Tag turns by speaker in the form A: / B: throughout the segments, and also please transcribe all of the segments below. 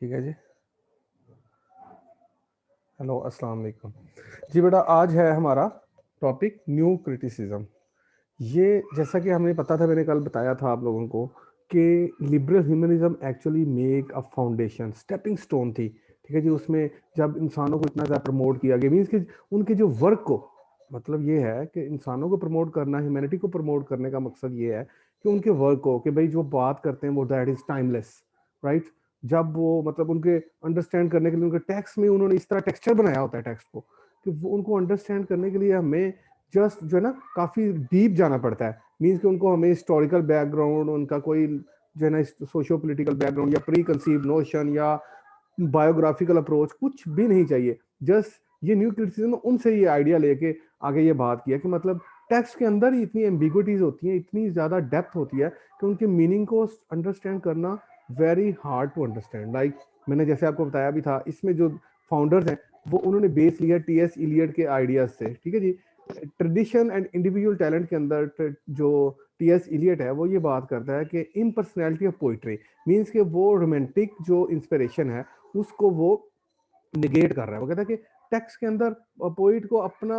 A: ठीक है जी। हेलो, अस्सलाम वालेकुम जी। बेटा, आज है हमारा टॉपिक न्यू क्रिटिसिज्म। ये जैसा कि हमें पता था, मैंने कल बताया था आप लोगों को कि liberal humanism actually make a foundation, stepping stone थी। ठीक है जी। उसमें जब इंसानों को इतना ज़्यादा प्रमोट किया गया, मीन्स कि उनके जो वर्क को, मतलब ये है कि इंसानों को प्रमोट करना, ह्यूमैनिटी को प्रमोट करने का मकसद ये है कि उनके वर्क को, कि भाई जो बात करते हैं वो दैट इज़ टाइमलेस, राइट। जब वो मतलब उनके अंडरस्टैंड करने के लिए उनके टेक्स्ट में उन्होंने इस तरह टेक्सचर बनाया होता है टेक्स्ट को, कि वो उनको अंडरस्टैंड करने के लिए हमें जस्ट जो है ना काफ़ी डीप जाना पड़ता है। मीन्स कि उनको हमें हिस्टोरिकल बैकग्राउंड, उनका कोई जो है ना सोशियो पोलिटिकल बैकग्राउंड या प्री कंसीव नोशन या बायोग्राफिकल अप्रोच कुछ भी नहीं चाहिए। जस्ट ये न्यू क्रिटिसिज्म उनसे ये आइडिया लेके आगे ये बात किया कि मतलब टेक्स्ट के अंदर ही इतनी एम्बिग्विटीज होती हैं, इतनी ज़्यादा डेप्थ होती है कि उनके मीनिंग को अंडरस्टैंड करना very hard to understand. Like मैंने जैसे आपको बताया भी था, इसमें जो फाउंडर्स हैं वो उन्होंने बेस लिया टीएस इलियट के आइडियाज से। ठीक है जी। ट्रेडिशन एंड इंडिविजुअल टैलेंट के अंदर जो टीएस इलियट है वो ये बात करता है कि इम्पर्सनैलिटी ऑफ पोइट्री, मीन्स कि वो रोमांटिक जो इंस्पिरेशन है उसको वो निगेट कर रहा है। वो कहता है कि टेक्स्ट के अंदर पोइट को अपना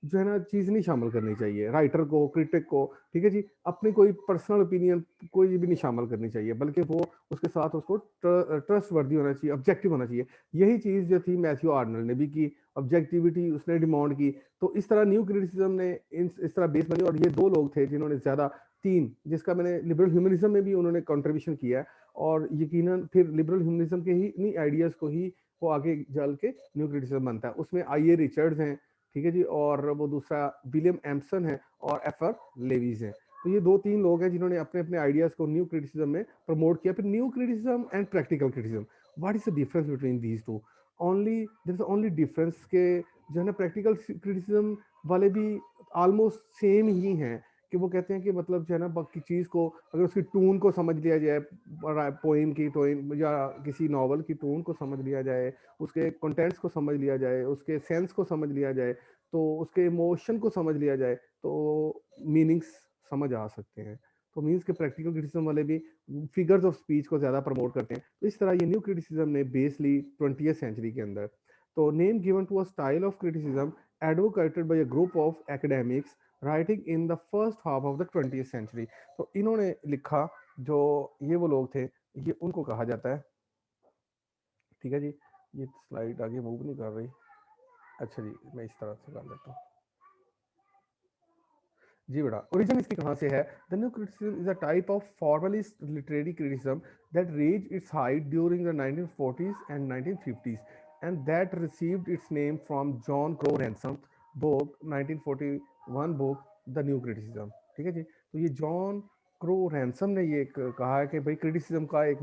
A: जो है ना चीज नहीं शामिल करनी चाहिए, राइटर को, क्रिटिक को, ठीक है जी, अपनी कोई पर्सनल ओपिनियन कोई भी नहीं शामिल करनी चाहिए, बल्कि वो उसके साथ उसको ट्रस्ट वर्दी होना चाहिए, ऑब्जेक्टिव होना चाहिए। यही चीज जो थी मैथ्यू आर्नल्ड ने भी की, ऑब्जेक्टिविटी उसने डिमांड की। तो इस तरह न्यू क्रिटिसिज्म ने इस तरह बेस बनी। और ये दो लोग थे जिन्होंने ज्यादा, तीन, जिसका मैंने लिबरल ह्यूमनिज्म में भी उन्होंने कंट्रीब्यूशन किया है, और यकीनन फिर लिबरल ह्यूमनिज्म के ही इन्हीं आइडियाज को ही वो आगे जल के न्यू क्रिटिसिज्म बनता है। उसमें आई ए रिचर्ड्स हैं, ठीक है जी, और वो दूसरा विलियम एम्सन है, और एफ आर लेवीज हैं। तो ये दो तीन लोग हैं जिन्होंने अपने अपने आइडियाज को न्यू क्रिटिसिज्म में प्रमोट किया। फिर new criticism and practical criticism, what is the difference between these two? Only there is only difference के जो है ना प्रैक्टिकल क्रिटिसिज्म वाले भी ऑलमोस्ट सेम ही हैं, कि वो कहते हैं कि मतलब जो है ना बाकी चीज़ को अगर उसकी टून को समझ लिया जाए, पोइम की टोन या किसी नॉवल की टून को समझ लिया जाए, उसके कंटेंट्स को समझ लिया जाए, उसके सेंस को समझ लिया जाए, तो उसके इमोशन को समझ लिया जाए, तो मीनिंग्स समझ आ सकते हैं। तो मीन्स के प्रैक्टिकल क्रिटिसिज्म वाले भी फिगर्स ऑफ स्पीच को ज़्यादा प्रमोट करते हैं। तो इस तरह ये न्यू क्रिटिसिज्म ने बेस ली 20th सेंचुरी के अंदर। तो name given to a style of criticism advocated by a group of academics writing in the first half of the 20th century. तो इन्होंने लिखा, जो ये वो लोग थे, ये उनको कहा जाता है। ठीक है जी। ये स्लाइड आगे मूव नहीं कर रही। अच्छा जी, मैं इस तरह से कर लेता हूँ। जी बेटा, ओरिजिन इसकी कहाँ से है? The new criticism is a type of formalist literary criticism that reach its height during the 1940s and 1950s and that received it's name from John crow ransom book 1941 book the new criticism. ठीक है जी। तो ये John crow ransom ने ये कहा है कि भाई क्रिटिसिज्म का एक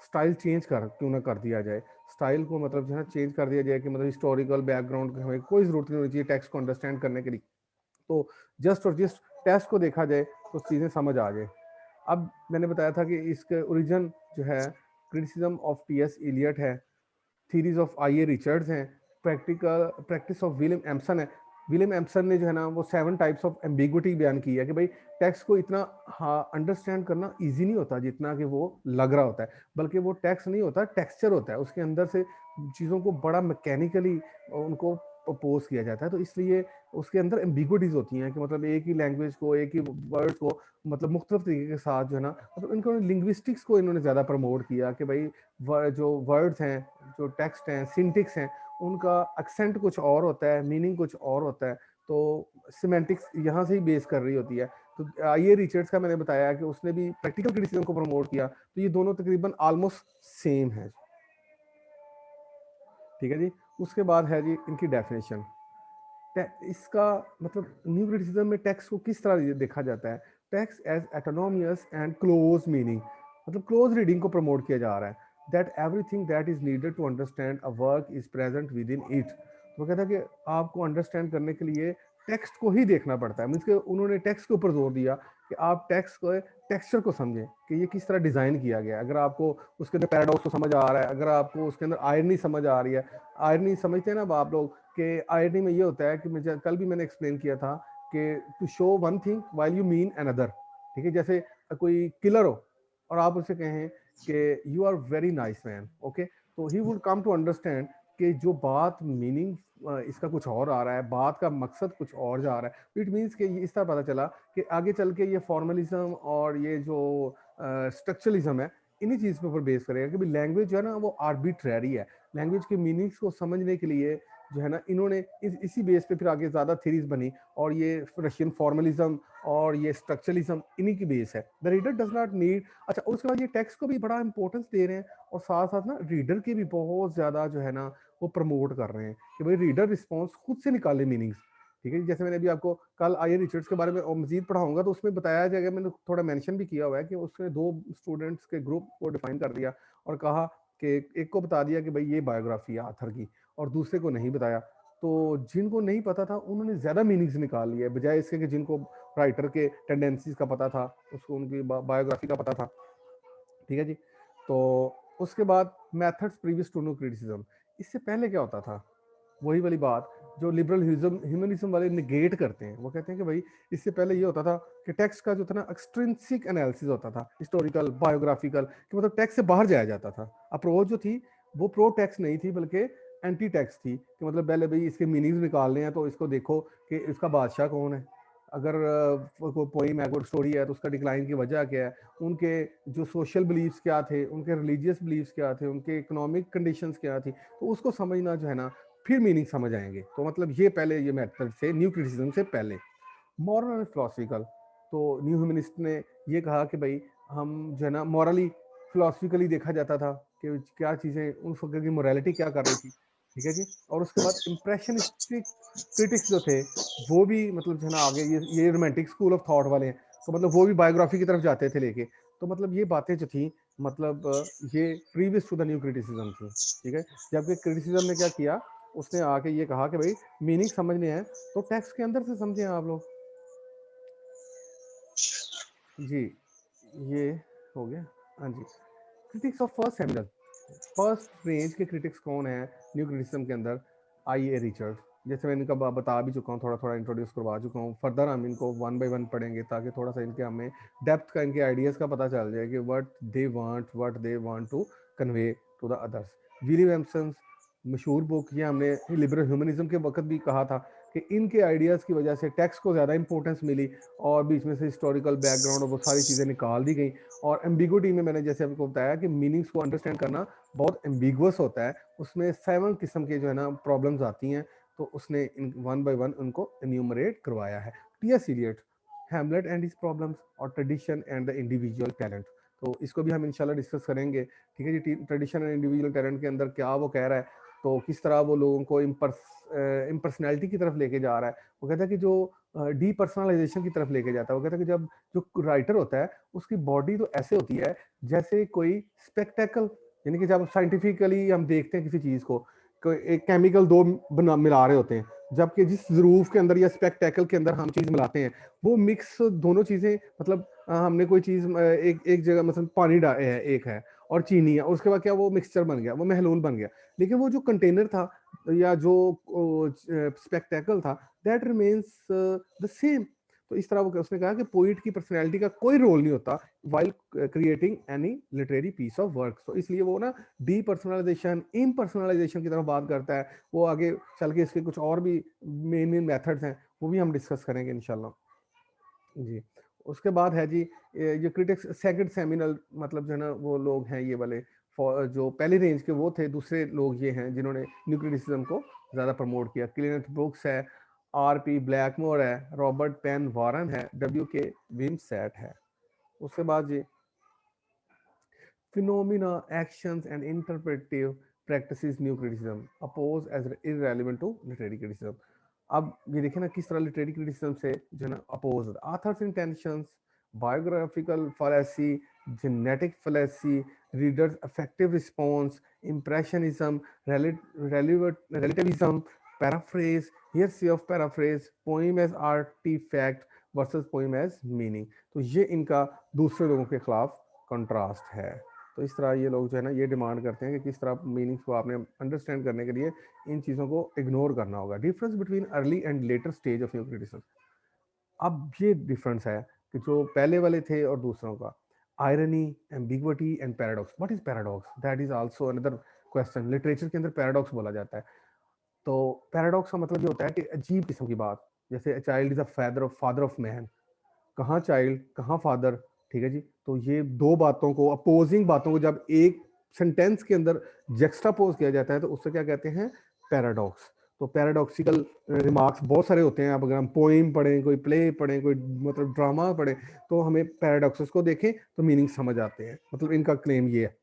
A: स्टाइल चेंज कर क्यों ना कर दिया जाए, स्टाइल को मतलब जो है चेंज कर दिया जाए, कि मतलब हिस्टोरिकल बैकग्राउंड की हमें कोई ज़रूरत नहीं होनी चाहिए टेक्स्ट को अंडरस्टैंड करने के लिए। तो जस्ट और जस्ट टेस्ट को देखा जाए तो चीज़ें समझ आ जाए। अब मैंने बताया था कि इसके ओरिजिन जो है क्रिटिसिज्म ऑफ टीएस इलियट है, theories of I A Richards हैं, practical practice of William Empson है। विलियम एम्सन ने जो है ना वो 7 टाइप्स ऑफ एम्बिग्विटी बयान की है, कि भाई टेक्स्ट को इतना अंडरस्टैंड करना इजी नहीं होता जितना कि वो लग रहा होता है, बल्कि वो टेक्स्ट नहीं होता, टेक्सचर होता है, उसके अंदर से चीज़ों को बड़ा मैकेनिकली उनको अपोज किया जाता है। तो इसलिए उसके अंदर एम्बिग्विटीज होती हैं, कि मतलब एक ही लैंग्वेज को, एक ही वर्ड को मतलब मुख्तलिफ तरीके के साथ जो है ना, मतलब इनको लिंग्विस्टिक्स को इन्होंने ज़्यादा प्रमोट किया, कि भाई जो वर्ड्स हैं, जो टेक्स्ट हैं, सिंटिक्स हैं, उनका एक्सेंट कुछ और होता है, मीनिंग कुछ और होता है। तो सिमेंटिक्स यहाँ से ही बेस कर रही होती है। तो ये रिचर्ड्स का मैंने बताया कि उसने भी प्रैक्टिकल क्रिटिसिज्म को प्रमोट किया। तो ये दोनों तकरीबन ऑलमोस्ट सेम है। ठीक है जी। उसके बाद है जी इनकी डेफिनेशन। इसका मतलब न्यू क्रिटिसिज्म में टेक्स्ट को किस तरह देखा जाता है? Text as autonomous and close meaning, मतलब क्लोज रीडिंग को प्रमोट किया जा रहा है। That everything that is needed to understand a work is present within it. वो कहता है कि आपको अंडरस्टैंड करने के लिए टेक्स्ट को ही देखना पड़ता है। मीन्स के उन्होंने टेक्स्ट के ऊपर जोर दिया कि आप टेक्स्ट को, टेक्सचर को समझें कि ये किस तरह डिज़ाइन किया गया है। अगर आपको उसके अंदर पैराडॉक्स को समझ आ रहा है, अगर आपको उसके अंदर आयरनी समझ आ रही है, आयरनी समझते हैं ना आप लोग, कि आयरनी में ये होता है कि मुझे कल भी मैंने एक्सप्लेन किया था कि to show one thing while you mean another. ठीक है, जैसे कोई किलर हो और आप उससे कहें कि you are very nice man, okay, तो he would come to understand कि जो बात मीनिंग इसका कुछ और आ रहा है, बात का मकसद कुछ और जा रहा है। इट मीन्स कि इस तरह पता चला कि आगे चल के ये फॉर्मलिज्म और ये जो स्ट्रक्चरलिज्म है, इन्हीं चीज़ के ऊपर बेस करेगा कि भाई लैंग्वेज जो है ना वो आर्बिट्ररी है। लैंग्वेज के मीनिंग्स को समझने के लिए जो है ना इन्होंने इसी बेस पे फिर आगे ज़्यादा थ्योरीज बनी, और ये रशियन फॉर्मलिज्म और ये स्ट्रक्चरलिज्म इन्हीं की बेस है। The reader does not need. अच्छा, उसके बाद ये टेक्स्ट को भी बड़ा इंपॉर्टेंस दे रहे हैं, और साथ साथ ना रीडर की भी बहुत ज़्यादा जो है ना वो प्रमोट कर रहे हैं कि भाई रीडर रिस्पॉन्स खुद से निकाले मीनिंग्स। ठीक है, जैसे मैंने अभी आपको कल आई रिचर्ड्स के बारे में और मजीद पढ़ाऊंगा तो उसमें बताया जाएगा, मैंने थोड़ा मेंशन भी किया हुआ है कि उसने 2 स्टूडेंट्स के ग्रुप को डिफाइन कर दिया और कहा कि एक को बता दिया कि भाई ये बायोग्राफी है आथर की, और दूसरे को नहीं बताया। तो जिनको नहीं पता था उन्होंने ज़्यादा मीनिंग्स निकाल लिए बजाय इसके कि जिनको राइटर के टेंडेंसीज का पता था, उसको उनकी बायोग्राफी का पता था। ठीक है जी। तो उसके बाद methods previous to new criticism. इससे पहले क्या होता था, वही वाली बात जो लिबरल ह्यूमनिज्म वाले निगेट करते हैं। वो कहते हैं कि भाई इससे पहले ये होता था कि टेक्स्ट का जो था ना एक्सट्रिंसिक एनालिसिस होता था, हिस्टोरिकल बायोग्राफिकल, कि मतलब टेक्स्ट से बाहर जाया जाता था। अप्रोच जो थी वो प्रो टेक्स्ट नहीं थी बल्कि एंटी टेक्स्ट थी, कि मतलब पहले भाई इसके मीनिंग्स निकालने हैं तो इसको देखो कि इसका बादशाह कौन है, अगर कोई पोइम है, कोई स्टोरी है, तो उसका डिक्लाइन की वजह क्या है, उनके जो सोशल बिलीव्स क्या थे, उनके रिलीजियस बिलीव्स क्या थे, उनके इकोनॉमिक कंडीशंस क्या थी, तो उसको समझना जो है ना फिर मीनिंग समझ आएंगे। तो मतलब ये पहले ये मेथड से न्यू क्रिटिसिज्म से पहले। मॉरल एंड फिलोसफिकल, तो न्यू ह्यूमनिस्ट ने ये कहा कि भाई हम जो है ना मॉरली फिलोसफिकली देखा जाता था कि क्या चीज़ें उन वक्त की मोरालिटी क्या कर रही थी। ठीक है जी। और उसके बाद इम्प्रेशनिस्टिक क्रिटिक्स जो थे वो भी मतलब जो है ना आगे ये रोमांटिक स्कूल ऑफ थॉट वाले हैं, तो मतलब वो भी बायोग्राफी की तरफ जाते थे लेके। तो मतलब ये बातें जो थी मतलब ये previous to the new criticism थी। ठीक है। जबकि क्रिटिसिज्म ने क्या किया, उसने आके ये कहा कि भाई मीनिंग समझने हैं तो टेक्स्ट के अंदर से समझें आप लोग। जी, ये हो गया। हाँ जी। Critics of first seminal, first range के क्रिटिक्स कौन है न्यू क्रिटिसिज्म के अंदर? I A Richard. जैसे मैं इनका बता भी चुका हूँ, थोड़ा थोड़ा इंट्रोड्यूस करवा चुका हूँ। फर्दर हम इनको वन बाय वन पढ़ेंगे ताकि थोड़ा सा इनके हमें डेप्थ का, इनके आइडियाज़ का पता चल जाए कि what they want to convey to the others. William Empson मशहूर बुक, ये हमने लिबरल ह्यूमनिज्म के वक्त भी कहा था कि इनके आइडियाज़ की वजह से टेक्स्ट को ज़्यादा इंपॉर्टेंस मिली, और बीच में से हिस्टोरिकल बैकग्राउंड और वो सारी चीज़ें निकाल दी गई। और एम्बिगुइटी में मैंने जैसे आपको बताया कि मीनिंग्स को अंडरस्टैंड करना बहुत एम्बिगुअस होता है, उसमें 7 किस्म के जो है ना प्रॉब्लम्स आती हैं, तो उसने इन वन बाय वन उनको एन्यूमरेट करवाया है। T S. Eliot, Hamlet and his problems और tradition and the individual talent, तो इसको भी हम इंशाल्लाह डिस्कस करेंगे। ठीक है जी। ट्रेडिशन एंड इंडिविजुअल टैलेंट के अंदर क्या वो कह रहा है, तो किस तरह वो लोगों को इम्पर्सनैलिटी की तरफ लेके जा रहा है। वो कहता है कि जो डीपर्सनलाइजेशन की तरफ लेके जाता है। वो कहता है कि जब जो राइटर होता है उसकी बॉडी तो ऐसे होती है जैसे कोई स्पेक्टेकल, यानी कि जब साइंटिफिकली हम देखते हैं किसी चीज को, एक केमिकल दो मिला रहे होते हैं, जबकि जिस ज़रूफ के अंदर या स्पेक्टेकल के अंदर हम चीज मिलाते हैं वो मिक्स दोनों चीजें, मतलब हमने कोई चीज एक जगह मतलब पानी है एक है और चीनी है, और उसके बाद क्या वो मिक्सचर बन गया, वो महलूल बन गया। लेकिन वो जो कंटेनर था या जो स्पेक्टेकल था, दैट रिमेन्स द सेम। तो इस तरह वो उसने कहा कि पोइट की पर्सनैलिटी का कोई रोल नहीं होता while creating any literary piece of work. तो इसलिए वो ना डीपर्सनलाइजेशन इम्पर्सनलाइजेशन की तरफ बात करता है। वो आगे चल के इसके कुछ और भी मेन मेथड्स हैं, वो भी हम डिस्कस करेंगे इंशाल्लाह जी। उसके बाद है जी ये क्रिटिक्स सेकंड सेमिनल, मतलब जो है ना वो लोग हैं ये वाले जो पहले रेंज के वो थे। दूसरे लोग ये हैं जिन्होंने न्यू क्रिटिसिज्म को ज़्यादा प्रमोट किया। क्लिनेथ ब्रुक्स है, आर.पी. ब्लैकमोर है, रॉबर्ट पेन वारन है, W.K. विमसेट है। उसके बाद जी phenomena, actions and interpretive practices new criticism oppose as irrelevant to literary criticism. अब ये देखें ना किस तरह लिटरेरी क्रिटिसिज्म से जो है ना oppose, author's intentions, biographical fallacy, genetic fallacy, reader's affective response, impressionism, relativism, paraphrase, hearsay of paraphrase, poem as artefact versus poem as meaning. तो ये इनका दूसरे लोगों के खिलाफ कंट्रास्ट है। तो इस तरह ये लोग जो है ना ये डिमांड करते हैं कि किस तरह मीनिंग्स को आपने अंडरस्टैंड करने के लिए इन चीज़ों को इग्नोर करना होगा। Difference between early and later stage of new criticism. अब ये डिफरेंस है कि जो पहले वाले थे और दूसरों का, irony, ambiguity and paradox. What is paradox? That is also another question, literature के अंदर पैराडॉक्स बोला जाता है। तो पैराडॉक्स का मतलब ये होता है कि अजीब किस्म की बात, जैसे child is a father of man, कहाँ चाइल्ड कहाँ फादर, ठीक है जी। तो ये दो बातों को, अपोजिंग बातों को जब एक सेंटेंस के अंदर जेक्स्टापोज किया जाता है तो उससे क्या कहते हैं, पैराडॉक्स। तो पैराडॉक्सिकल रिमार्क्स बहुत सारे होते हैं। अब अगर हम पोइम पढ़ें, कोई प्ले पढ़ें, कोई मतलब ड्रामा पढ़ें, तो हमें पैराडॉक्सेस को देखें तो मीनिंग समझ आते हैं। मतलब इनका क्लेम ये है।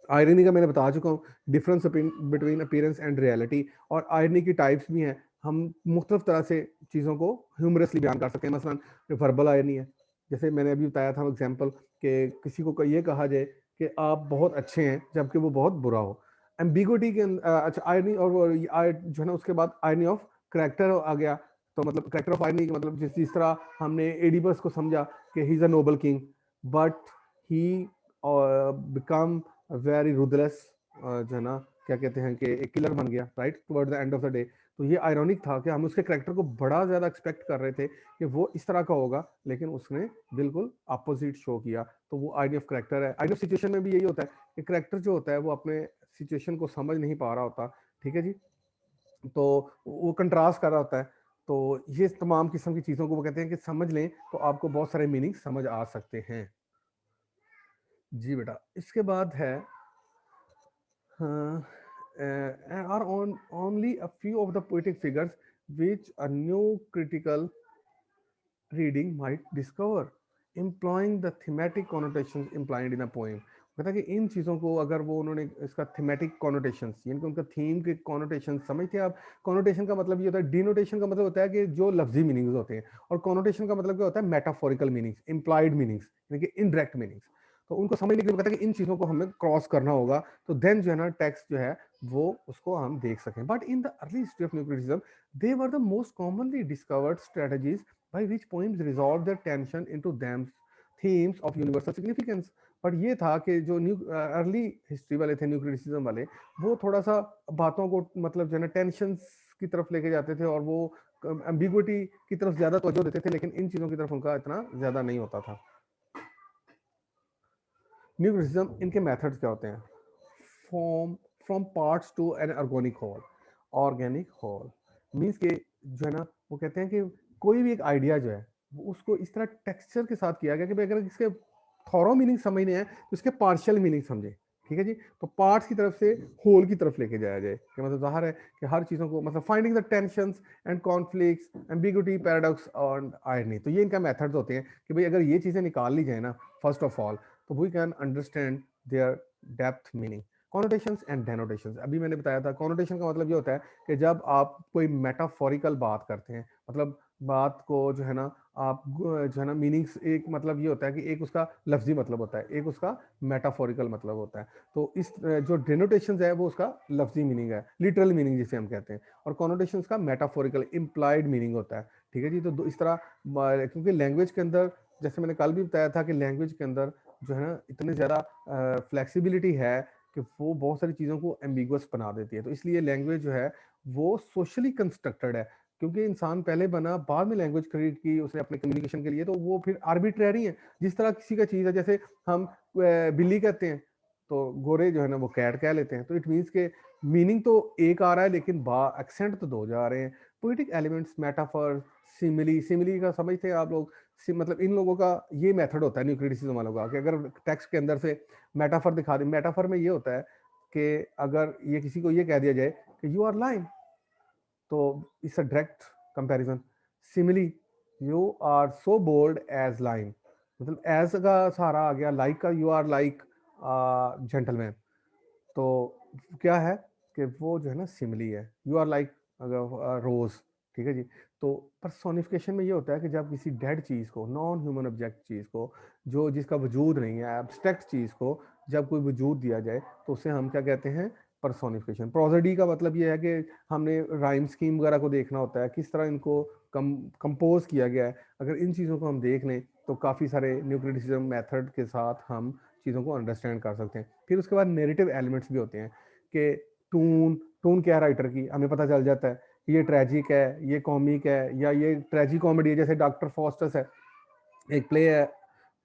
A: आयरनी का मैंने बता चुका हूँ, difference between appearance and reality. और आयरनी की टाइप्स भी हैं, हम मुख्तलिफ तरह से चीज़ों को ह्यूमरसली बयान कर सकते हैं। मसलन वर्बल आयरनी है, जैसे मैंने अभी बताया था एग्जांपल, कि किसी को ये कहा जाए कि आप बहुत अच्छे हैं जबकि वो बहुत बुरा हो। एम्बिगुइटी के अच्छा आयरनी, और वो जो है ना उसके बाद आयरनी ऑफ करेक्टर आ गया। तो मतलब करेक्टर ऑफ आयरनी मतलब जिस तरह हमने एडिबस को समझा कि he is a noble king, but he become very ruthless, जो है ना क्या कहते हैं कि एक किलर बन गया right toward the end of the day. तो ये आयरॉनिक था कि हम उसके करेक्टर को बड़ा ज्यादा एक्सपेक्ट कर रहे थे कि वो इस तरह का होगा, लेकिन उसने बिल्कुल अपोजिट शो किया। तो वो आइडिया ऑफ करेक्टर है। आइडिया ऑफ सिचुएशन में भी यही होता है कि करेक्टर जो होता है वो अपने सिचुएशन को समझ नहीं पा रहा होता, ठीक है जी। तो वो कंट्रास्ट कर रहा होता है। तो ये तमाम किस्म की चीज़ों को वो कहते हैं कि समझ लें तो आपको बहुत सारे मीनिंग समझ आ सकते हैं। जी बेटा, इसके बाद है are on only a few of the poetic figures which a new critical reading might discover, employing the thematic connotations implied in a poem। कहता है कि इन चीज़ों को अगर वो उन्होंने इसका थीमेटिक कॉनोटेशंस, यानी कि उनका थीम के कॉनोटेशन समझते हैं आप। कॉनोटेशन का मतलब ये होता है, डिनोटेशन का मतलब होता है कि जो लफ्जी मीनिंग्स होते हैं, और कॉनोटेशन का मतलब क्या होता है, मेटाफोरिकल मीनिंग्स, इंप्लाइड मीनिंग्स, यानी कि इनडायरेक्ट मीनिंग्स। तो उनको समझने के लिए कहता है कि इन चीज़ों को हमें क्रॉस करना होगा, तो देन जो है ना टेक्स्ट जो है वो उसको हम देख सकें। But in the early history of new criticism they were the most commonly discovered strategies by which poems resolve their tension into them themes of universal significance। But ये था कि जो न्यू अर्ली हिस्ट्री वाले थे, new criticism वाले, वो थोड़ा सा बातों को मतलब जो है ना टेंशंस की तरफ लेके जाते थे, और वो एम्बिगुइटी की तरफ ज्यादा तवज्जो देते थे, लेकिन इन चीजों की तरफ उनका इतना ज्यादा नहीं होता था। न्यू क्रिटिसिज्म, इनके मेथड्स क्या होते हैं? Form from parts to an organic whole. Organic whole means के जो है ना वो कहते हैं कि कोई भी एक आइडिया जो है वो उसको इस तरह टेक्सचर के साथ किया गया कि भाई अगर इसके थॉरो मीनिंग समझने हैं तो इसके पार्शियल मीनिंग समझे, ठीक है जी। तो पार्ट्स की तरफ से होल की तरफ लेके जाया जाए, कि मतलब जाहिर है कि हर चीज़ों को मतलब finding the tensions and conflicts, ambiguity, paradox और आयरनी। तो ये इनका मेथड्स होते हैं कि भाई अगर ये चीज़ें निकाल ली जाए ना फर्स्ट ऑफ ऑल, तो we can understand their depth meaning. Connotations and denotations, अभी मैंने बताया था कॉनोटेशन का मतलब ये होता है कि जब आप कोई मेटाफोरिकल बात करते हैं, मतलब बात को जो है ना आप जो है ना मीनिंग्स, एक मतलब ये होता है कि एक उसका लफ्जी मतलब होता है, एक उसका मेटाफोरिकल मतलब होता है। तो इस जो डेनोटेशंस है वो उसका लफ्जी मीनिंग है, लिटरल मीनिंग जिसे हम कहते हैं, और कॉनोटेशंस का मेटाफोरिकल इम्प्लाइड मीनिंग होता है, ठीक है जी। तो इस तरह क्योंकि लैंग्वेज के अंदर, जैसे मैंने कल भी बताया था कि लैंग्वेज के अंदर जो है ना इतनी ज़्यादा फ्लेक्सिबिलिटी है कि वो बहुत सारी चीज़ों को एम्बिगुअस बना देती है। तो इसलिए लैंग्वेज जो है वो सोशली कंस्ट्रक्टेड है, क्योंकि इंसान पहले बना, बाद में लैंग्वेज क्रिएट की उसने अपने कम्युनिकेशन के लिए, तो वो फिर आर्बिट्रेरी है। जिस तरह किसी का चीज़ है, जैसे हम बिल्ली कहते हैं तो गोरे जो है ना वो कैट कह लेते हैं, तो इट मीन्स के मीनिंग तो एक आ रहा है लेकिन बा एक्सेंट तो दो जा रहे हैं। Poetic elements, metaphor, simile, simile का समझते हैं आप लोग? मतलब इन लोगों का ये मेथड होता है न्यू क्रिटिसिज्म वालों का, कि अगर टेक्स्ट के अंदर से मेटाफर दिखा दे। मेटाफर में ये होता है कि अगर ये किसी को ये कह दिया जाए कि यू आर लाइंग, तो it's a direct comparison. Simile, you are so bold as lion, मतलब एज का सहारा आ गया, लाइक का यू आर लाइक जेंटलमैन। तो क्या है कि वो जो है ना सिमिली है, यू आर लाइक रोज, ठीक है जी। तो पर्सोनिफिकेशन में ये होता है कि जब किसी डेड चीज़ को, नॉन ह्यूमन ऑब्जेक्ट चीज़ को, जो जिसका वजूद नहीं है, एब्स्ट्रैक्ट चीज़ को जब कोई वजूद दिया जाए तो उसे हम क्या कहते हैं? पर्सोनिफिकेशन। प्रोजेडी का मतलब ये है कि हमने राइम स्कीम वगैरह को देखना होता है, किस तरह इनको कंपोज किया गया है। अगर इन चीज़ों को हम देख लें तो काफ़ी सारे न्यू क्रिटिसिज्म मेथड के साथ हम चीज़ों को अंडरस्टैंड कर सकते हैं। फिर उसके बाद नेरेटिव एलिमेंट्स भी होते हैं कि टून, टून क्या है राइटर की, हमें पता चल जाता है कि ये ट्रेजिक है, ये कॉमिक है, या ये ट्रेजिक कॉमेडी है, जैसे डॉक्टर फॉस्टस है, एक प्ले है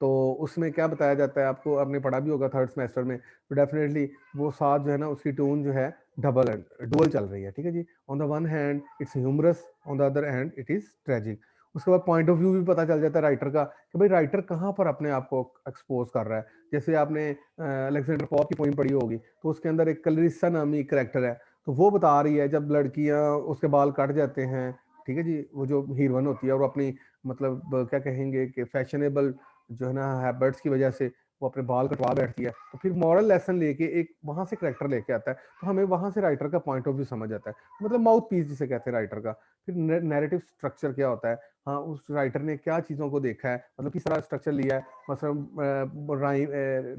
A: तो उसमें क्या बताया जाता है, आपको आपने पढ़ा भी होगा थर्ड सेमेस्टर में, तो डेफिनेटली वो साथ जो है ना उसकी टोन जो है डबल है, डुअल चल रही है, ठीक है जी। On the one hand it's humorous, on the other hand it is tragic. उसके बाद पॉइंट ऑफ व्यू भी पता चल जाता है राइटर का कि भाई राइटर कहाँ पर अपने आप को एक्सपोज कर रहा है। जैसे आपने अलेक्जेंडर पॉप की पोइम पढ़ी होगी, तो उसके अंदर एक क्लरिस्सा नामी करेक्टर है, तो वो बता रही है जब लड़कियां उसके बाल कट जाते हैं, ठीक है जी, वो जो हीरोइन होती है और अपनी मतलब क्या कहेंगे कि फैशनेबल जो है ना हैबिट्स की वजह से वो अपने बाल कटवा बैठती है, तो फिर मॉरल लेसन लेके एक वहां से करेक्टर लेके आता है, तो हमें वहां से राइटर का पॉइंट ऑफ व्यू समझ आता है, मतलब माउथ पीस जिसे कहते हैं राइटर का। फिर नैरेटिव स्ट्रक्चर क्या होता है, हाँ उस राइटर ने क्या चीज़ों को देखा है, मतलब किस तरह स्ट्रक्चर लिया है, मतलब राइम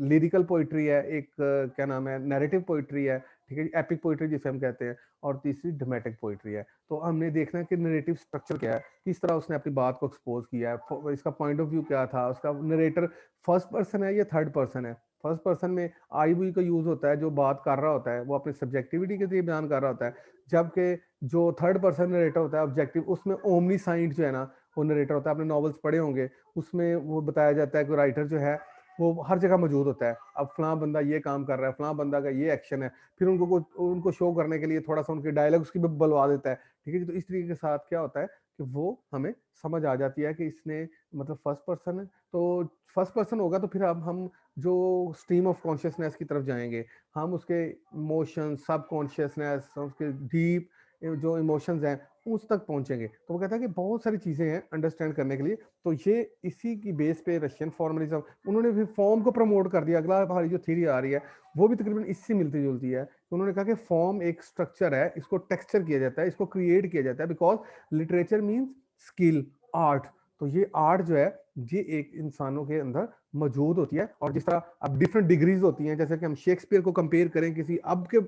A: लिरिकल पोइट्री है एक, क्या नाम है, नैरेटिव पोइट्री है, ठीक है, एपिक पोइट्री जिसे हम कहते हैं, और तीसरी ड्रामेटिक पोइट्री है। तो हमने देखना है कि नैरेटिव स्ट्रक्चर क्या है, किस तरह उसने अपनी बात को एक्सपोज किया है, इसका पॉइंट ऑफ व्यू क्या था, उसका नरेटर फर्स्ट पर्सन है या थर्ड पर्सन है। फर्स्ट पर्सन में आई वी का यूज होता है, जो बात कर रहा होता है वो अपनी सब्जेक्टिविटी के जरिए बयान कर रहा होता है, जबकि जो थर्ड पर्सन नरेटर होता है ऑब्जेक्टिव, उसमें ओमनी साइंड जो है ना वो नरेटर होता है। आपने नॉवेल्स पढ़े होंगे, उसमें वो बताया जाता है कि राइटर जो है वो हर जगह मौजूद होता है। अब फलां बंदा ये काम कर रहा है, फलां बंदा का ये एक्शन है, फिर उनको शो करने के लिए थोड़ा सा उनके डायलॉग्स की भी बुलवा देता है, ठीक है जी। तो इस तरीके के साथ क्या होता है कि वो हमें समझ आ जाती है कि इसने मतलब फर्स्ट पर्सन है, तो फर्स्ट पर्सन होगा तो फिर अब हम जो स्ट्रीम ऑफ कॉन्शियसनेस की तरफ जाएंगे, हम उसके इमोशन, सब कॉन्शियसनेस, उसके डीप जो इमोशंस हैं उस तक पहुंचेंगे। तो वो कहता है कि बहुत सारी चीजें हैं अंडरस्टैंड करने के लिए। तो ये इसी की बेस पे रशियन फॉर्मलिज्म, उन्होंने भी फॉर्म को प्रमोट कर दिया। अगला हमारी जो थ्योरी आ रही है वो भी तकरीबन इससे मिलती जुलती है। तो उन्होंने कहा कि फॉर्म एक स्ट्रक्चर है, इसको टेक्सचर किया जाता है, इसको क्रिएट किया जाता है, because literature means skill, art. तो ये आर्ट जो है ये एक इंसानों के अंदर मौजूद होती है, और जिस तरह अब डिफरेंट डिग्रीज होती हैं, जैसे कि हम शेक्सपियर को कंपेयर करें किसी अब के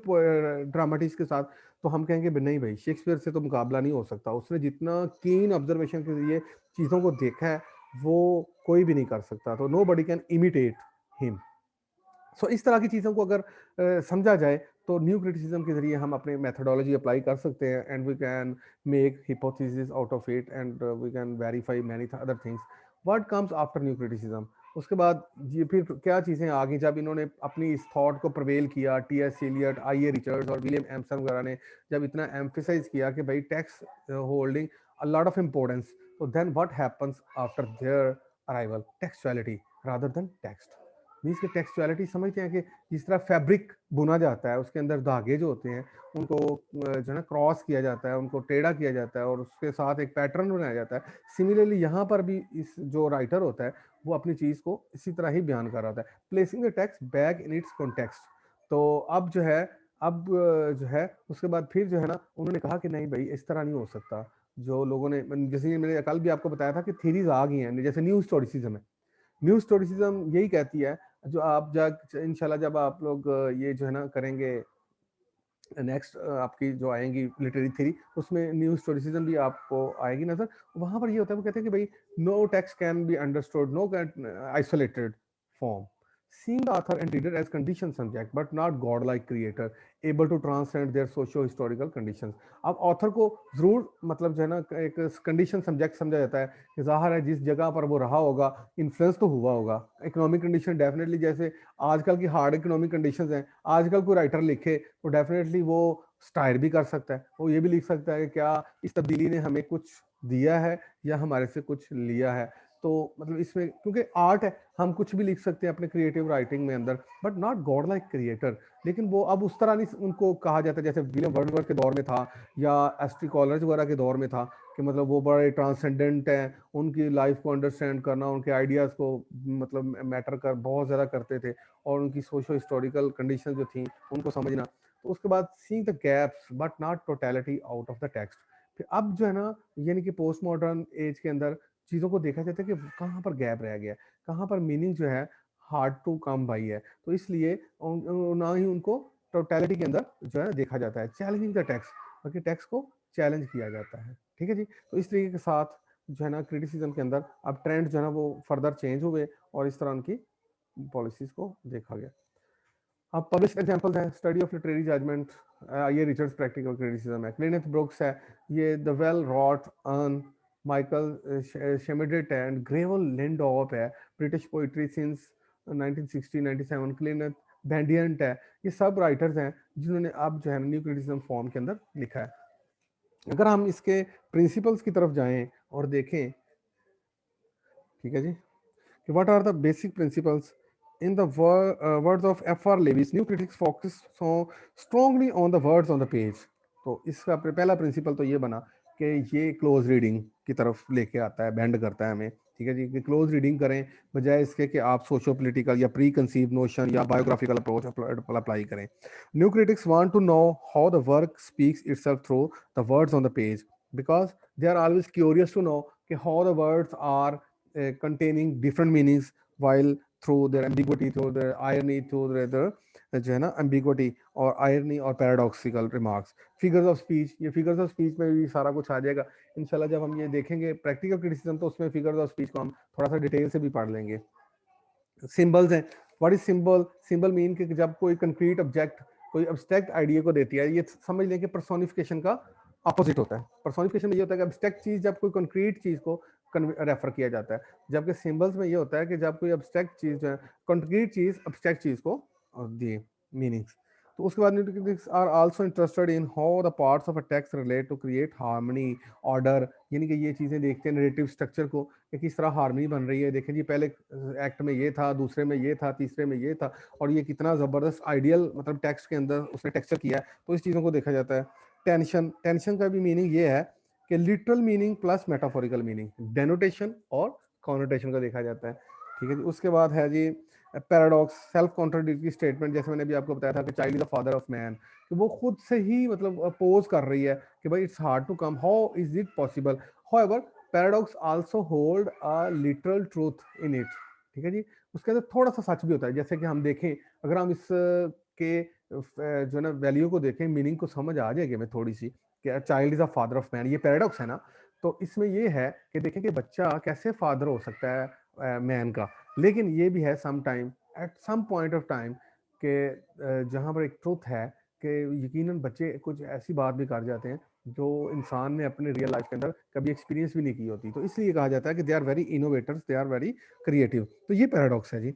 A: ड्रामेटिस्ट के साथ, तो हम कहेंगे नहीं भाई शेक्सपियर से तो मुकाबला नहीं हो सकता, उसने जितना कीन ऑब्जर्वेशन के लिए चीज़ों को देखा है वो कोई भी नहीं कर सकता, तो nobody can imitate him. So इस तरह की चीज़ों को अगर समझा जाए तो न्यू क्रिटिसिज्म के जरिए हम अपने मेथोडोलॉजी अप्लाई कर सकते हैं, and we can make hypothesis out of it, and we can verify many other things. What comes after new criticism? उसके बाद ये फिर क्या चीज़ें आ गई जब इन्होंने अपनी इस थॉट को प्रवेल किया, T S Eliot, I A Richards और विलियम एम्सन वगैरह ने जब इतना एम्फेसाइज किया कि भाई text holding a lot of importance, तो then what happens after their arrival? Textuality rather than text. Means की टेक्सचुअलिटी समझते हैं कि जिस तरह फैब्रिक बुना जाता है, उसके अंदर धागे जो होते हैं उनको जो है ना क्रॉस किया जाता है, उनको टेढ़ा किया जाता है और उसके साथ एक पैटर्न बनाया जाता है। सिमिलरली यहाँ पर भी इस जो राइटर होता है वो अपनी चीज़ को इसी तरह ही बयान कर रहा होता है, placing the text back in its context. तो अब जो है, अब जो है उसके बाद फिर जो है ना उन्होंने कहा कि नहीं भाई इस तरह नहीं हो सकता। जो लोगों ने, जैसे मैंने कल भी आपको बताया था कि थीरीज आ गई हैं, जैसे न्यू स्टोरिसिज्म है। न्यू स्टोरिसिज्म यही कहती है, जो आप जब इंशाल्लाह जब आप लोग ये जो है ना करेंगे नेक्स्ट आपकी जो आएंगी लिटरेरी थ्योरी, उसमें न्यू स्टोरिसिज्म भी आपको आएगी नजर। वहां पर ये होता है, वो कहते हैं कि भाई no text can be understood, no isolated form, seeing the author and reader as conditioned subject but not godlike creator able to transcend their socio historical conditions। अब ऑथर को जरूर मतलब जो है ना एक कंडीशन सब्जेक्ट समझा जाता है कि जाहिर है जिस जगह पर वो रहा होगा इन्फ्लुएंस तो हुआ होगा, इकोनॉमिक कंडीशन डेफिनेटली, जैसे आजकल की हार्ड इकोनॉमिक कंडीशंस हैं, आजकल कोई राइटर लिखे तो डेफिनेटली वो स्टायर भी कर सकता है, वो ये भी लिख सकता है कि क्या इस तब्दीली ने हमें कुछ दिया है या हमारे से कुछ लिया है। तो मतलब इसमें क्योंकि आर्ट है, हम कुछ भी लिख सकते हैं अपने क्रिएटिव राइटिंग में अंदर, but not God like creator. लेकिन वो अब उस तरह नहीं उनको कहा जाता जैसे विलियम वर्ड्सवर्थ के दौर में था या एस टी कॉलर्स वगैरह के दौर में था, कि मतलब वो बड़े ट्रांसेंडेंट हैं, उनकी लाइफ को अंडरस्टैंड करना, उनके आइडियाज़ को मतलब मैटर कर बहुत ज़्यादा करते थे, और उनकी सोशो हिस्टोरिकल कंडीशन जो थी उनको समझना। तो उसके बाद seeing the gaps but not totality out of the text. फिर अब जो है ना यानी कि पोस्ट मॉडर्न एज के अंदर चीज़ों को देखा जाता है कि कहाँ पर गैप रह गया, कहाँ पर मीनिंग जो है हार्ड टू कम बाई है। तो इसलिए ना ही उनको टोटलिटी के अंदर जो है देखा जाता है, चैलेंजिंग द टेक्स्ट, बाकी टेक्स्ट को चैलेंज किया जाता है, ठीक है जी। तो इस तरीके के साथ जो है ना क्रिटिसिज्म के अंदर अब ट्रेंड जो है ना वो फर्दर चेंज हुए और इस तरह उनकी पॉलिसीज को देखा गया। अब पब्लिश एग्जांपल्स हैं, स्टडी ऑफ लिटरेरी जजमेंट, ये रिचर्ड्स प्रैक्टिकल क्रिटिसिज्म है, क्लिनेथ ब्रुक्स है, ये the well wrought urn Michael Schmidt है एंड ग्रेवल लिंडॉप है, ब्रिटिश पोइट्री सिंस 1960-97, क्लिनेथ बैंडियंट है। ये सब राइटर्स हैं जिन्होंने अब जो है न्यू क्रिटिसिज्म फॉर्म के अंदर लिखा है। अगर हम इसके प्रिंसिपल्स की तरफ जाएं और देखें, ठीक है जी, कि what are the basic principles in the words of F.R. Leavis, new critics focus so strongly on the words on the page। तो इसका पहला प्रिंसिपल तो ये बना कि ये क्लोज रीडिंग की तरफ लेके आता है, बेंड करता है हमें, ठीक है जी, कि क्लोज रीडिंग करें बजाय इसके कि आप सोशो पोलिटिकल या प्री कंसीव नोशन या बायोग्राफिकल अप्रोच अप्लाई करें। New critics want to know how the work speaks itself through the words on the page, because they are always curious to know कि how the words are containing different meanings while through their ambiguity, through their irony, through their जो है ना ambiguity और irony और paradoxical remarks। figures of speech, ये figures of speech में भी सारा कुछ आ जाएगा इंशाल्लाह। जब हम ये देखेंगे प्रैक्टिकल क्रिटिसिज्म तो उसमें figures of speech को हम थोड़ा सा डिटेल से भी पढ़ लेंगे। सिंबल्स हैं, what is symbol? Symbol mean कि जब कोई कंक्रीट ऑब्जेक्ट कोई एब्स्ट्रैक्ट आइडिया को देती है, ये समझ लें कि पर्सोनिफिकेशन का अपोजिट होता है। पर्सोनिफिकेशन में ये होता है कि एब्स्ट्रैक्ट चीज जब कोई कंक्रीट चीज को रेफर किया जाता है, जबकि सिंबल्स में ये होता है कि जब कोई एब्स्ट्रैक्ट चीज जो है, कंक्रीट चीज एब्स्ट्रैक्ट चीज को दिए मीनिंग्स। तो उसके बाद new critics are also interested in how the parts of a text relate to create harmony, order, यानी कि ये चीजें देखते हैं नरेटिव स्ट्रक्चर को कि किस तरह हार्मनी बन रही है। देखें जी, पहले एक्ट में ये था, दूसरे में ये था, तीसरे में ये था, और ये कितना जबरदस्त आइडियल मतलब टेक्स्ट के अंदर उसने टेक्सचर किया है, तो इस चीजों को देखा जाता है। टेंशन, टेंशन का भी मीनिंग ये है कि literal meaning plus metaphorical meaning, denotation और कॉनोटेशन का देखा जाता है, ठीक है जी। उसके बाद है जी पैराडॉक्स, सेल्फ कॉन्ट्राडिक्टरी स्टेटमेंट, जैसे मैंने भी आपको बताया था कि child is the father of man, कि वो खुद से ही मतलब अपोज कर रही है कि भाई it's hard to come, how is it possible, however paradox also hold a literal truth in it, ठीक है जी। उसके अंदर थोड़ा सा सच भी होता है, जैसे कि हम देखें, अगर हम इस के जो है ना वैल्यू को देखें, मीनिंग को समझ आ जाएगी हमें थोड़ी सी, कि child is a father of man, ये पैराडॉक्स है ना। तो इसमें ये है कि देखें कि बच्चा कैसे फादर हो सकता है मैन का, लेकिन ये भी है some time at some point of time के जहाँ पर एक ट्रुथ है कि यकीनन बच्चे कुछ ऐसी बात भी कर जाते हैं जो इंसान ने अपने रियल लाइफ के अंदर कभी एक्सपीरियंस भी नहीं की होती, तो इसलिए कहा जाता है कि they are very innovators, they are very creative. तो ये पैराडॉक्स है जी।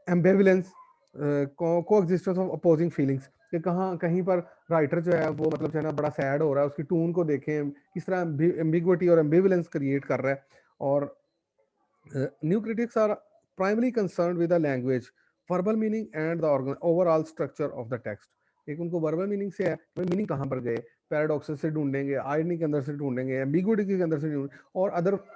A: एम्बिवलेंस, को एग्जिस्टेंस ऑफ अपोजिंग फीलिंग्स, कि कहाँ कहीं पर राइटर जो है वो मतलब जो है ना बड़ा सैड हो रहा है, उसकी टून को देखें किस तरह एम्बिग्विटी और एम्बिवलेंस क्रिएट कर रहा है। और new critics are primarily concerned with the language, verbal meaning and the overall structure of the text। एक उनको वर्बल मीनिंग से है, मीनिंग कहाँ पर गए, पैराडॉक्सेस से ढूंढेंगे, आयरनी के अंदर से ढूंढेंगे, एम्बिगुइटी के अंदर से ढूंढेंगे, और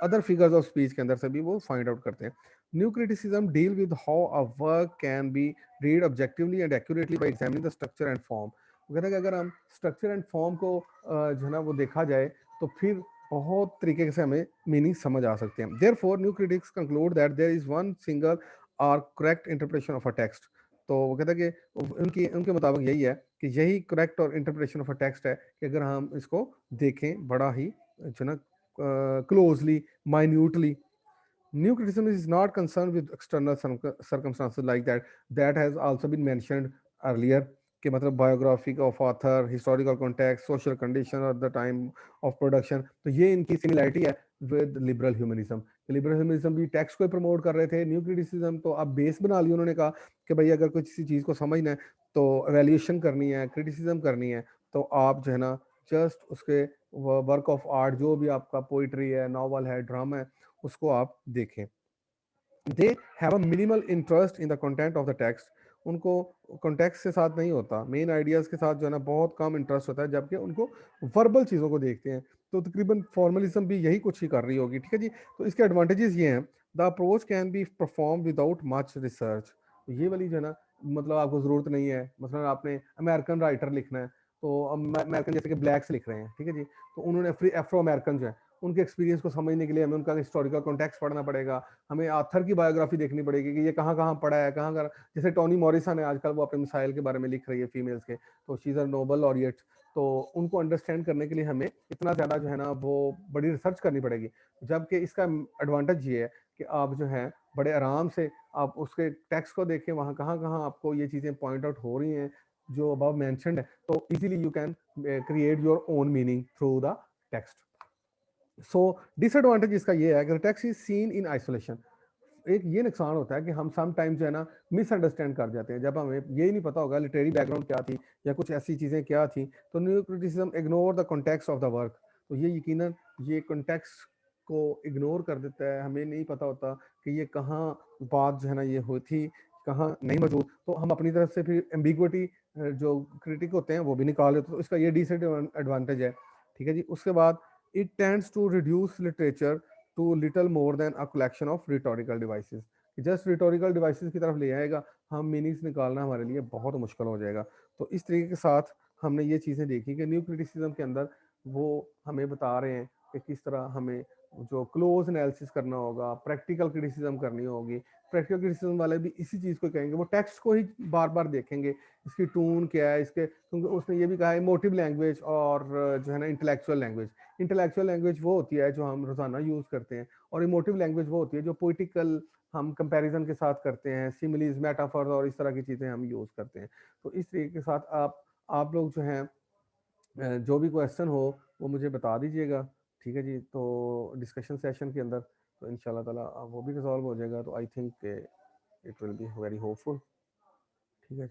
A: अदर फिगर्स ऑफ स्पीच के अंदर से भी वो फाइंड आउट करते हैं। New criticism deal with how a work can be read objectively and accurately bye examining the structure and form. वो कहता है कि अगर हम स्ट्रक्चर एंड फॉर्म को जो है ना वो देखा जाए तो फिर बहुत तरीके से हमें मीनिंग समझ आ सकते हैं। Therefore new critics conclude that there is one single और correct interpretation of a text. तो वो कहता है कि उनकी उनके मुताबिक यही है कि यही करेक्ट और इंटरप्रिटेशन ऑफ अ टेक्स्ट है कि अगर हम इसको देखें बड़ा ही जो ना closely, minutely. New criticism is not concerned with external circumstances like that has also been mentioned earlier, कि मतलब biography of author, historical context, social condition at the time of production। तो ये इनकी सिमिलैरिटी है with liberal humanism. Liberal humanism भी text को promote कर रहे थे, न्यू क्रिटिसिज्म तो अब बेस बना लिया उन्होंने, कहा कि भाई अगर कोई किसी चीज़ को समझना है तो एवेल्यूशन करनी है, क्रिटिसिज्म करनी है, तो आप जो है ना जस्ट उसके वर्क ऑफ आर्ट, जो भी आपका पोइट्री है, नॉवल है, ड्रामा है, उसको आप देखें। They have a minimal interest in the content of the text. उनको कॉन्टेक्स्ट के साथ नहीं होता, मेन आइडियाज के साथ जो है ना बहुत कम इंटरेस्ट होता है, जबकि उनको वर्बल चीज़ों को देखते हैं। तो तकरीबन फॉर्मलिज्म भी यही कुछ ही कर रही होगी, ठीक है जी। तो इसके एडवांटेजेस ये हैं, the approach can be perform without much research. ये वाली जो है ना मतलब आपको ज़रूरत नहीं है, मतलब आपने अमेरिकन राइटर लिखना है तो अमेरिकन जैसे कि ब्लैक्स लिख रहे हैं, ठीक है जी, तो उन्होंने अफ्रो अमेरिकन जो है उनके एक्सपीरियंस को समझने के लिए हमें उनका हिस्टोरिकल कॉन्टेक्स्ट पढ़ना पड़ेगा, हमें आथर की बायोग्राफी देखनी पड़ेगी कि ये कहाँ कहाँ पढ़ा है, कहाँ कहाँ। जैसे टोनी मॉरिसन है, आजकल वो अपने मिसाइल के बारे में लिख रही है फीमेल्स के, तो she is a Nobel laureate. तो उनको अंडरस्टैंड करने के लिए हमें इतना ज़्यादा जो है ना वो बड़ी रिसर्च करनी पड़ेगी, जबकि इसका एडवांटेज ये है कि आप जो है बड़े आराम से आप उसके टेक्स्ट को देखें, वहाँ कहाँ कहाँ आपको ये चीज़ें पॉइंट आउट हो रही हैं जो अबव मेंशन्ड है, तो easily you can create your own meaning through the text. So disadvantage इसका ये है कि text is seen in isolation. एक ये नुकसान होता है कि हम सम टाइम्स जो है ना मिसअंडरस्टैंड कर जाते हैं, जब हमें यही नहीं पता होगा लिटरेरी बैकग्राउंड क्या थी या कुछ ऐसी चीज़ें क्या थी, तो new criticism ignore the context of the work. तो ये यकीनन ये कॉन्टेक्स्ट को इग्नोर कर देता है, हमें नहीं पता होता कि ये कहाँ बात जो है ना ये हुई थी, कहाँ नहीं मौजूद, तो हम अपनी तरफ से फिर एम्बिगुइटी जो क्रिटिक होते हैं वो भी निकाल देते हैं, तो इसका ये डिसएडवांटेज है। ठीक है जी। उसके बाद it tends to reduce literature to little more than a collection of rhetorical devices. Just rhetorical devices की तरफ ले आएगा, हम मीनिंग्स निकालना हमारे लिए बहुत मुश्किल हो जाएगा। तो इस तरीके के साथ हमने ये चीज़ें देखी कि न्यू क्रिटिसिज्म के अंदर वो हमें बता रहे हैं कि किस तरह हमें जो क्लोज एनालिसिस करना होगा, प्रैक्टिकल क्रिटिसिज्म करनी होगी। प्रैक्टिकल क्रिटिसिज्म वाले भी इसी चीज़ को कहेंगे, वो टेक्स्ट को ही बार बार देखेंगे, इसकी टून क्या है, इसके, क्योंकि उसने ये भी कहा है इमोटिव लैंग्वेज और जो है ना इंटेलेक्चुअल लैंग्वेज। इंटेलेक्चुअल लैंग्वेज वो होती है जो हम रोजाना यूज करते हैं, और इमोटिव लैंग्वेज वो होती है जो पोइटिकल हम कंपैरिजन के साथ करते हैं, सिमिलीज, मेटाफर्स और इस तरह की चीजें हम यूज करते हैं। तो इस तरीके के साथ आप लोग जो हैं जो भी क्वेश्चन हो वो मुझे बता दीजिएगा। ठीक है जी। तो डिस्कशन सेशन के अंदर तो इंशाल्लाह ताला वो भी रिजॉल्व हो जाएगा, तो I think it will be very hopeful. ठीक है।